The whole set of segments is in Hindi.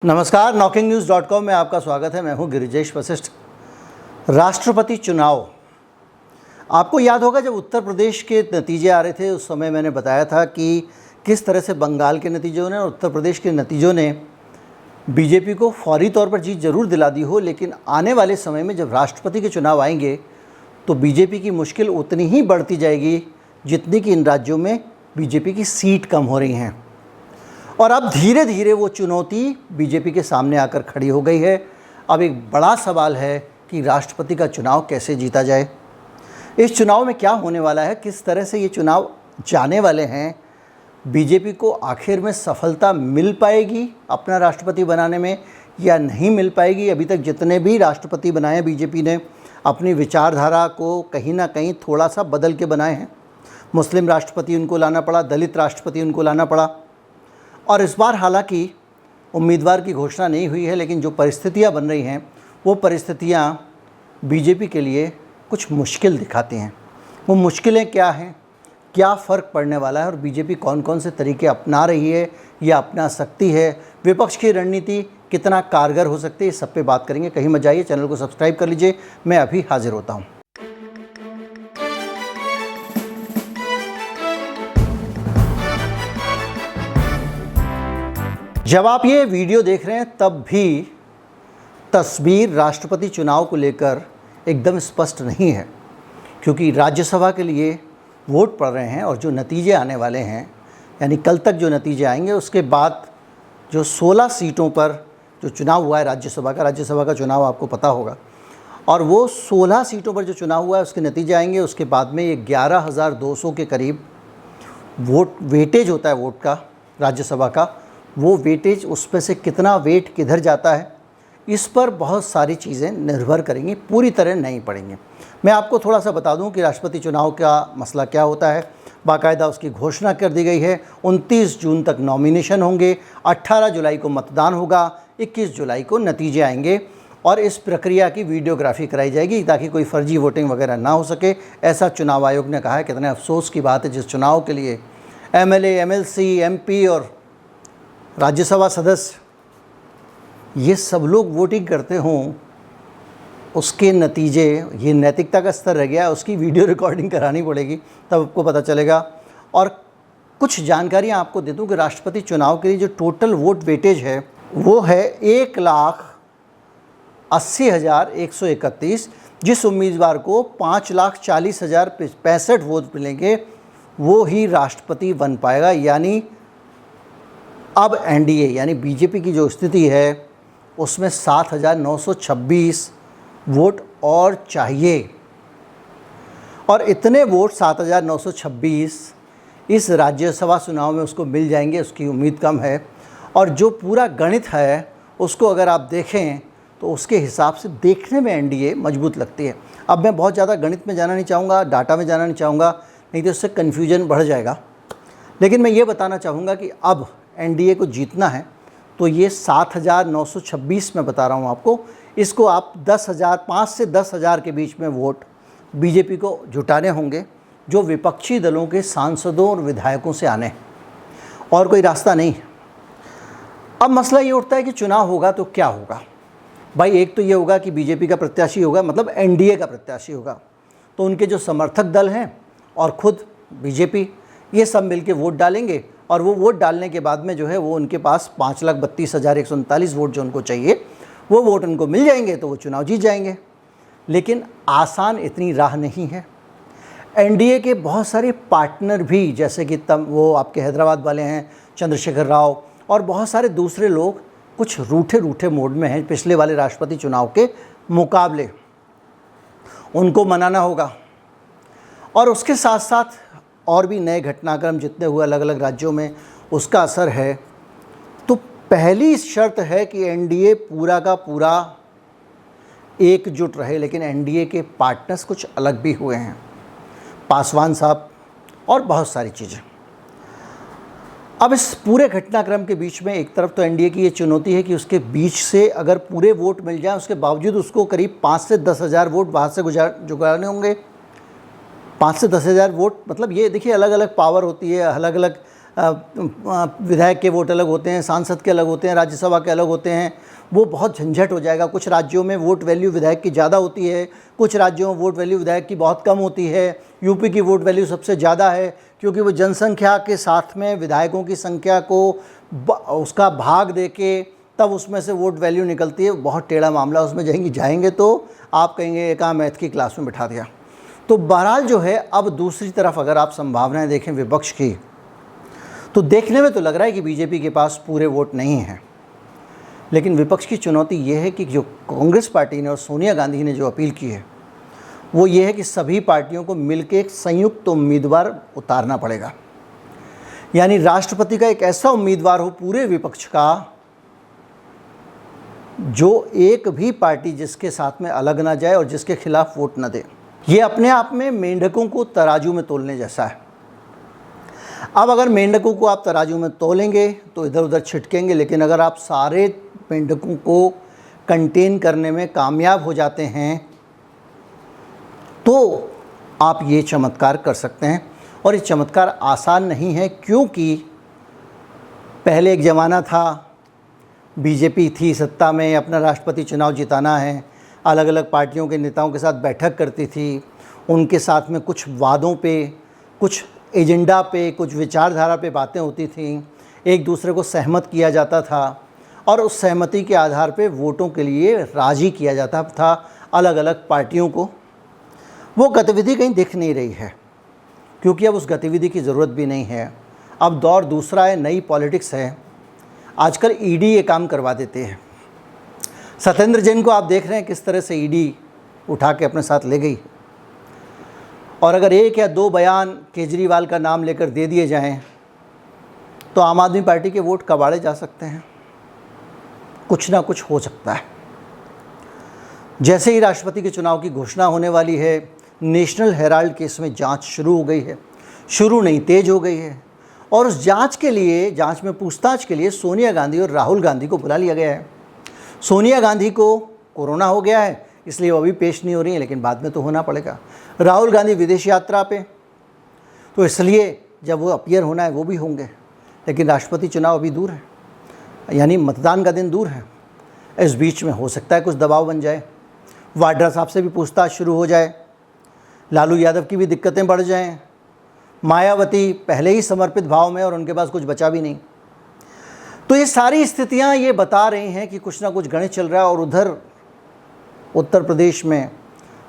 नमस्कार, knocking-news.com में आपका स्वागत है। मैं हूं गिरिजेश वशिष्ठ। राष्ट्रपति चुनाव, आपको याद होगा जब उत्तर प्रदेश के नतीजे आ रहे थे उस समय मैंने बताया था कि किस तरह से बंगाल के नतीजों ने और उत्तर प्रदेश के नतीजों ने बीजेपी को फौरी तौर पर जीत ज़रूर दिला दी हो, लेकिन आने वाले समय में जब राष्ट्रपति के चुनाव आएंगे तो बीजेपी की मुश्किल उतनी ही बढ़ती जाएगी जितनी कि इन राज्यों में बीजेपी की सीट कम हो रही हैं। और अब धीरे धीरे वो चुनौती बीजेपी के सामने आकर खड़ी हो गई है। अब एक बड़ा सवाल है कि राष्ट्रपति का चुनाव कैसे जीता जाए। इस चुनाव में क्या होने वाला है, किस तरह से ये चुनाव जाने वाले हैं, बीजेपी को आखिर में सफलता मिल पाएगी अपना राष्ट्रपति बनाने में या नहीं मिल पाएगी। अभी तक जितने भी राष्ट्रपति बनाए बीजेपी ने अपनी विचारधारा को कहीं ना कहीं थोड़ा सा बदल के बनाए हैं। मुस्लिम राष्ट्रपति उनको लाना पड़ा, दलित राष्ट्रपति उनको लाना पड़ा, और इस बार हालांकि उम्मीदवार की घोषणा नहीं हुई है, लेकिन जो परिस्थितियां बन रही हैं वो परिस्थितियां बीजेपी के लिए कुछ मुश्किल दिखाती हैं। वो मुश्किलें क्या हैं, क्या फ़र्क पड़ने वाला है और बीजेपी कौन कौन से तरीके अपना रही है या अपना सकती है, विपक्ष की रणनीति कितना कारगर हो सकती है, इस सब पे बात करेंगे। कहीं मत जाइए, चैनल को सब्सक्राइब कर लीजिए। मैं अभी हाजिर होता हूँ। जब आप ये वीडियो देख रहे हैं तब भी तस्वीर राष्ट्रपति चुनाव को लेकर एकदम स्पष्ट नहीं है, क्योंकि राज्यसभा के लिए वोट पड़ रहे हैं और जो नतीजे आने वाले हैं, यानी कल तक जो नतीजे आएंगे उसके बाद जो 16 सीटों पर जो चुनाव हुआ है राज्यसभा का चुनाव आपको पता होगा, और वो 16 सीटों पर जो चुनाव हुआ है उसके नतीजे आएंगे। उसके बाद में ये 11,200 के करीब वोट वेटेज होता है वोट का, राज्यसभा का, वो वेटेज उस पर से कितना वेट किधर जाता है, इस पर बहुत सारी चीज़ें निर्भर करेंगी, पूरी तरह नहीं पड़ेंगी। मैं आपको थोड़ा सा बता दूं कि राष्ट्रपति चुनाव का मसला क्या होता है। बाकायदा उसकी घोषणा कर दी गई है। 29 जून तक नॉमिनेशन होंगे, 18 जुलाई को मतदान होगा, 21 जुलाई को नतीजे आएंगे और इस प्रक्रिया की वीडियोग्राफी कराई जाएगी ताकि कोई फर्जी वोटिंग वगैरह ना हो सके। ऐसा चुनाव आयोग ने कहा है। कितने अफसोस की बात है, जिस चुनाव के लिए MLA, MLC, MP और राज्यसभा सदस्य ये सब लोग वोटिंग करते हों, उसके नतीजे, ये नैतिकता का स्तर रह गया है, उसकी वीडियो रिकॉर्डिंग करानी पड़ेगी, तब आपको पता चलेगा। और कुछ जानकारियां आपको दे दूं कि राष्ट्रपति चुनाव के लिए जो टोटल वोट वेटेज है वो है 1,80,131। जिस उम्मीदवार को 5,40,065 वोट मिलेंगे वो ही राष्ट्रपति बन पाएगा। यानी अब NDA यानी बीजेपी की जो स्थिति है उसमें 7,926 वोट और चाहिए, और इतने वोट 7,926 इस राज्यसभा चुनाव में उसको मिल जाएंगे, उसकी उम्मीद कम है। और जो पूरा गणित है उसको अगर आप देखें तो उसके हिसाब से देखने में NDA मजबूत लगती है। अब मैं बहुत ज़्यादा गणित में जाना नहीं चाहूँगा, डाटा में जाना नहीं चाहूँगा, नहीं तो उससे कन्फ्यूजन बढ़ जाएगा। लेकिन मैं ये बताना चाहूँगा कि अब NDA को जीतना है तो ये 7,926 में बता रहा हूँ आपको, इसको आप 10,000, 5 से 10,000 के बीच में वोट बीजेपी को जुटाने होंगे, जो विपक्षी दलों के सांसदों और विधायकों से आने, और कोई रास्ता नहीं। अब मसला ये उठता है कि चुनाव होगा तो क्या होगा। भाई, एक तो ये होगा कि बीजेपी का प्रत्याशी होगा, मतलब NDA का प्रत्याशी होगा, तो उनके जो समर्थक दल हैं और खुद बीजेपी, ये सब मिलके वोट डालेंगे, और वो वोट डालने के बाद में जो है वो उनके पास 5,32,139 वोट जो उनको चाहिए वो वोट उनको मिल जाएंगे तो वो चुनाव जीत जाएंगे। लेकिन आसान इतनी राह नहीं है। NDA के बहुत सारे पार्टनर भी, जैसे कि वो आपके हैदराबाद वाले हैं चंद्रशेखर राव, और बहुत सारे दूसरे लोग कुछ रूठे मोड में हैं पिछले वाले राष्ट्रपति चुनाव के मुकाबले, उनको मनाना होगा। और उसके साथ साथ और भी नए घटनाक्रम जितने हुए अलग अलग राज्यों में, उसका असर है। तो पहली शर्त है कि NDA पूरा का पूरा एकजुट रहे, लेकिन NDA के पार्टनर्स कुछ अलग भी हुए हैं, पासवान साहब और बहुत सारी चीज़ें। अब इस पूरे घटनाक्रम के बीच में एक तरफ तो NDA की ये चुनौती है कि उसके बीच से अगर पूरे वोट मिल जाएं, उसके बावजूद उसको करीब 5 से 10,000 वोट वहाँ से जुगाड़ने होंगे। 5 से 10,000 वोट, मतलब ये देखिए अलग अलग पावर होती है, अलग अलग विधायक के वोट अलग होते हैं, सांसद के अलग होते हैं, राज्यसभा के अलग होते हैं, वो बहुत झंझट हो जाएगा। कुछ राज्यों में वोट वैल्यू विधायक की ज़्यादा होती है, कुछ राज्यों में वोट वैल्यू विधायक की बहुत कम होती है। यूपी की वोट वैल्यू सबसे ज़्यादा है क्योंकि वो जनसंख्या के साथ में विधायकों की संख्या को उसका भाग दे के तब उसमें से वोट वैल्यू निकलती है। बहुत टेढ़ा मामला, उसमें जाएंगे तो आप कहेंगे कहाँ मैथ की क्लास में बिठा दिया। तो बहरहाल जो है, अब दूसरी तरफ अगर आप संभावनाएं देखें विपक्ष की, तो देखने में तो लग रहा है कि बीजेपी के पास पूरे वोट नहीं हैं, लेकिन विपक्ष की चुनौती ये है कि जो कांग्रेस पार्टी ने और सोनिया गांधी ने जो अपील की है वो ये है कि सभी पार्टियों को मिलकर एक संयुक्त उम्मीदवार उतारना पड़ेगा। यानी राष्ट्रपति का एक ऐसा उम्मीदवार हो पूरे विपक्ष का जो एक भी पार्टी जिसके साथ में अलग ना जाए और जिसके खिलाफ वोट न दे। ये अपने आप में मेंढकों को तराजू में तोलने जैसा है। अब अगर मेंढकों को आप तराजू में तोलेंगे तो इधर उधर छिटकेंगे, लेकिन अगर आप सारे मेंढकों को कंटेन करने में कामयाब हो जाते हैं तो आप ये चमत्कार कर सकते हैं। और ये चमत्कार आसान नहीं है क्योंकि पहले एक ज़माना था, बीजेपी थी सत्ता में, अपना राष्ट्रपति चुनाव जिताना है, अलग अलग पार्टियों के नेताओं के साथ बैठक करती थी, उनके साथ में कुछ वादों पे, कुछ एजेंडा पे, कुछ विचारधारा पे बातें होती थीं, एक दूसरे को सहमत किया जाता था और उस सहमति के आधार पे वोटों के लिए राज़ी किया जाता था अलग अलग पार्टियों को। वो गतिविधि कहीं दिख नहीं रही है क्योंकि अब उस गतिविधि की ज़रूरत भी नहीं है। अब दौर दूसरा है, नई पॉलिटिक्स है। आजकल ईडी ये काम करवा देते हैं। सत्येंद्र जैन को आप देख रहे हैं किस तरह से ईडी उठा के अपने साथ ले गई। और अगर एक या दो बयान केजरीवाल का नाम लेकर दे दिए जाएं तो आम आदमी पार्टी के वोट कबाड़े जा सकते हैं। कुछ ना कुछ हो सकता है। जैसे ही राष्ट्रपति के चुनाव की घोषणा होने वाली है, नेशनल हेराल्ड केस में जांच शुरू हो गई है, शुरू नहीं तेज हो गई है। और उस जांच में पूछताछ के लिए सोनिया गांधी और राहुल गांधी को बुला लिया गया है। सोनिया गांधी को कोरोना हो गया है इसलिए वो अभी पेश नहीं हो रही है, लेकिन बाद में तो होना पड़ेगा। राहुल गांधी विदेश यात्रा पे, तो इसलिए जब वो अपीयर होना है वो भी होंगे, लेकिन राष्ट्रपति चुनाव अभी दूर है, यानी मतदान का दिन दूर है। इस बीच में हो सकता है कुछ दबाव बन जाए, वाड्रा साहब से भी पूछताछ शुरू हो जाए, लालू यादव की भी दिक्कतें बढ़ जाएं, मायावती पहले ही समर्पित भाव में और उनके पास कुछ बचा भी नहीं। तो ये सारी स्थितियां ये बता रही हैं कि कुछ ना कुछ गणित चल रहा है। और उधर उत्तर प्रदेश में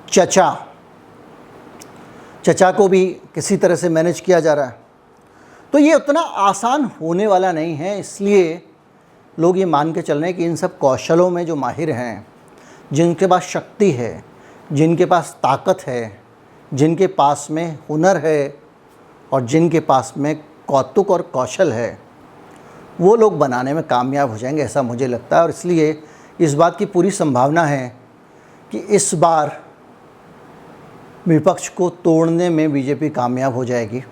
चचा को भी किसी तरह से मैनेज किया जा रहा है। तो ये उतना आसान होने वाला नहीं है, इसलिए लोग ये मान के चल रहे हैं कि इन सब कौशलों में जो माहिर हैं, जिनके पास शक्ति है, जिनके पास ताकत है, जिनके पास में हुनर है और जिनके पास में कौतुक और कौशल है, वो लोग बनाने में कामयाब हो जाएंगे, ऐसा मुझे लगता है। और इसलिए इस बात की पूरी संभावना है कि इस बार विपक्ष को तोड़ने में बीजेपी कामयाब हो जाएगी।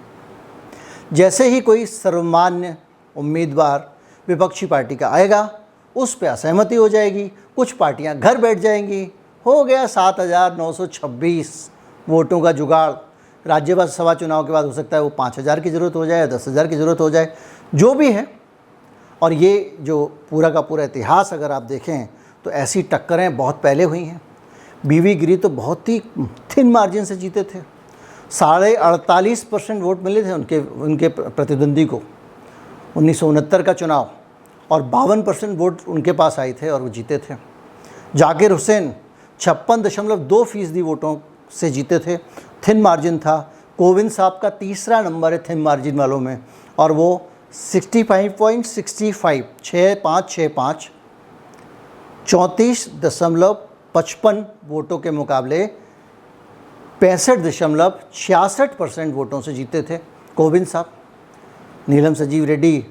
जैसे ही कोई सर्वमान्य उम्मीदवार विपक्षी पार्टी का आएगा, उस पर असहमति हो जाएगी, कुछ पार्टियां घर बैठ जाएंगी, हो गया 7,926 वोटों का जुगाड़। राज्यसभा चुनाव के बाद हो सकता है वो 5,000 की ज़रूरत हो जाए, 10,000 की ज़रूरत हो जाए, जो भी है। और ये जो पूरा का पूरा इतिहास अगर आप देखें तो ऐसी टक्करें बहुत पहले हुई हैं। बीवी गिरी तो बहुत ही थिन मार्जिन से जीते थे, 48.5% वोट मिले थे उनके प्रतिद्वंदी को 1969 का चुनाव, और 52% वोट उनके पास आए थे और वो जीते थे। जाकिर हुसैन 56.2% वोटों से जीते थे, थिन मार्जिन था। कोविंद साहब का तीसरा नंबर है थिन मार्जिन वालों में, और वो 65.65 6565 34.55 वोटों के मुकाबले 65.66% वोटों से जीते थे कोविंद साहब। नीलम संजीव रेड्डी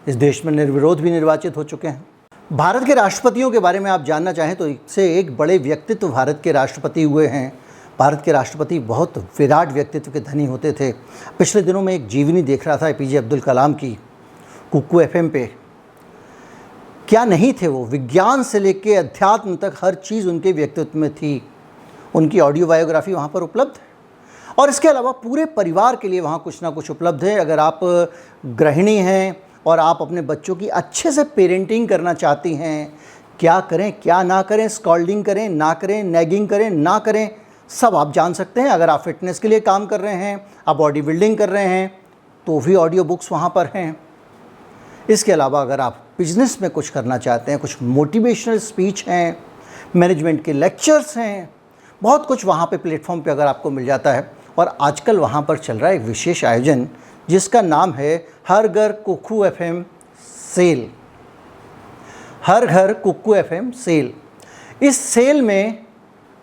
इस देश में निर्विरोध भी निर्वाचित हो चुके हैं। भारत के राष्ट्रपतियों के बारे में आप जानना चाहें तो इससे एक बड़े व्यक्तित्व भारत के राष्ट्रपति हुए हैं। भारत के राष्ट्रपति बहुत विराट व्यक्तित्व के धनी होते थे। पिछले दिनों में एक जीवनी देख रहा था एपीजे अब्दुल कलाम की, कुकू एफएम पे। क्या नहीं थे वो, विज्ञान से लेके अध्यात्म तक हर चीज़ उनके व्यक्तित्व में थी। उनकी ऑडियो बायोग्राफी वहाँ पर उपलब्ध है। और इसके अलावा पूरे परिवार के लिए वहाँ कुछ ना कुछ उपलब्ध है। अगर आप गृहिणी हैं और आप अपने बच्चों की अच्छे से पेरेंटिंग करना चाहती हैं, क्या करें क्या ना करें, स्कॉल्डिंग करें ना करें, नैगिंग करें ना करें, सब आप जान सकते हैं। अगर आप फिटनेस के लिए काम कर रहे हैं, आप बॉडी बिल्डिंग कर रहे हैं, तो भी ऑडियो बुक्स वहाँ पर हैं। इसके अलावा अगर आप बिजनेस में कुछ करना चाहते हैं, कुछ मोटिवेशनल स्पीच हैं, मैनेजमेंट के लेक्चर्स हैं, बहुत कुछ वहाँ पे प्लेटफॉर्म पे अगर आपको मिल जाता है। और आजकल वहाँ पर चल रहा है एक विशेष आयोजन जिसका नाम है हर घर कुक्कू FM सेल। हर घर कुक्कू FM सेल। इस सेल में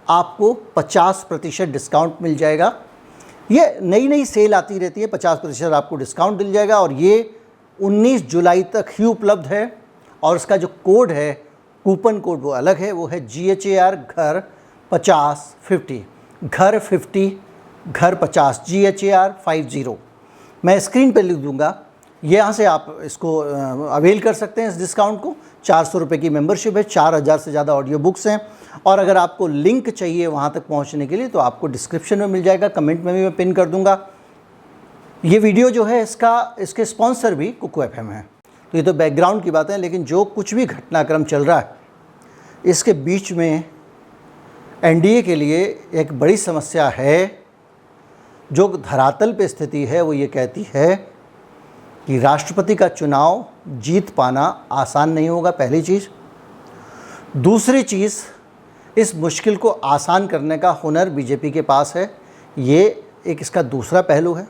आपको 50% डिस्काउंट मिल जाएगा। ये नई नई सेल आती रहती है, 50% आपको डिस्काउंट मिल जाएगा और ये 19 जुलाई तक ही उपलब्ध है। और उसका जो कोड है, कूपन कोड, वो अलग है, वो है GHAR घर 50 घर 50 GHAR 50। मैं स्क्रीन पे लिख दूंगा, यहाँ से आप इसको अवेल कर सकते हैं इस डिस्काउंट को। 400 रुपये की मेंबरशिप है, 4000 से ज़्यादा ऑडियो बुक्स हैं। और अगर आपको लिंक चाहिए वहाँ तक पहुँचने के लिए तो आपको डिस्क्रिप्शन में मिल जाएगा, कमेंट में भी मैं पिन कर दूँगा। ये वीडियो जो है इसके स्पॉन्सर भी कुक्कू FM है। तो ये तो बैकग्राउंड की बात है, लेकिन जो कुछ भी घटनाक्रम चल रहा है इसके बीच में NDA के लिए एक बड़ी समस्या है। जो धरातल पे स्थिति है वो ये कहती है कि राष्ट्रपति का चुनाव जीत पाना आसान नहीं होगा, पहली चीज़। दूसरी चीज़, इस मुश्किल को आसान करने का हुनर बीजेपी के पास है, ये एक इसका दूसरा पहलू है।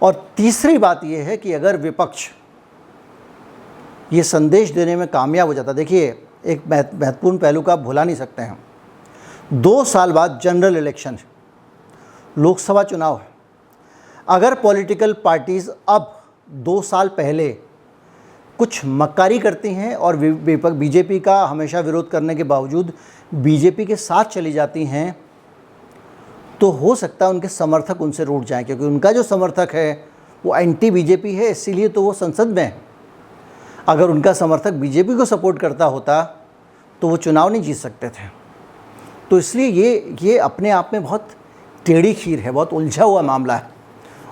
और तीसरी बात ये है कि अगर विपक्ष ये संदेश देने में कामयाब हो जाता, देखिए एक महत्वपूर्ण पहलू का आप भुला नहीं सकते हैं, 2 साल बाद जनरल इलेक्शन है, लोकसभा चुनाव है। अगर पॉलिटिकल पार्टीज़ अब 2 साल पहले कुछ मक्कारी करती हैं और बीजेपी का हमेशा विरोध करने के बावजूद बीजेपी के साथ चली जाती हैं, तो हो सकता है उनके समर्थक उनसे रूठ जाएं, क्योंकि उनका जो समर्थक है वो एंटी बीजेपी है, इसीलिए तो वो संसद में है। अगर उनका समर्थक बीजेपी को सपोर्ट करता होता तो वो चुनाव नहीं जीत सकते थे। तो इसलिए ये अपने आप में बहुत टेढ़ी खीर है, बहुत उलझा हुआ मामला है।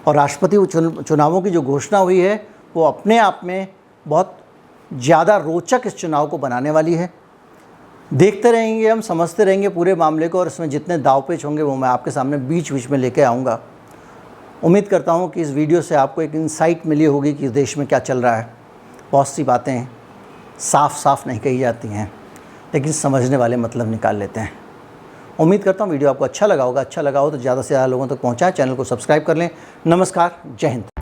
और राष्ट्रपति चुनावों की जो घोषणा हुई है वो अपने आप में बहुत ज़्यादा रोचक इस चुनाव को बनाने वाली है। देखते रहेंगे, हम समझते रहेंगे पूरे मामले को, और इसमें जितने दावपेच होंगे वो मैं आपके सामने बीच बीच में लेके आऊँगा। उम्मीद करता हूँ कि इस वीडियो से आपको एक इंसाइट मिली होगी कि देश में क्या चल रहा है। बहुत सी बातें साफ साफ नहीं कही जाती हैं, लेकिन समझने वाले मतलब निकाल लेते हैं। उम्मीद करता हूँ वीडियो आपको अच्छा लगा होगा। अच्छा लगा हो तो ज़्यादा से ज़्यादा लोगों तक पहुँचाएं, चैनल को सब्सक्राइब कर लें। नमस्कार, जय हिंद।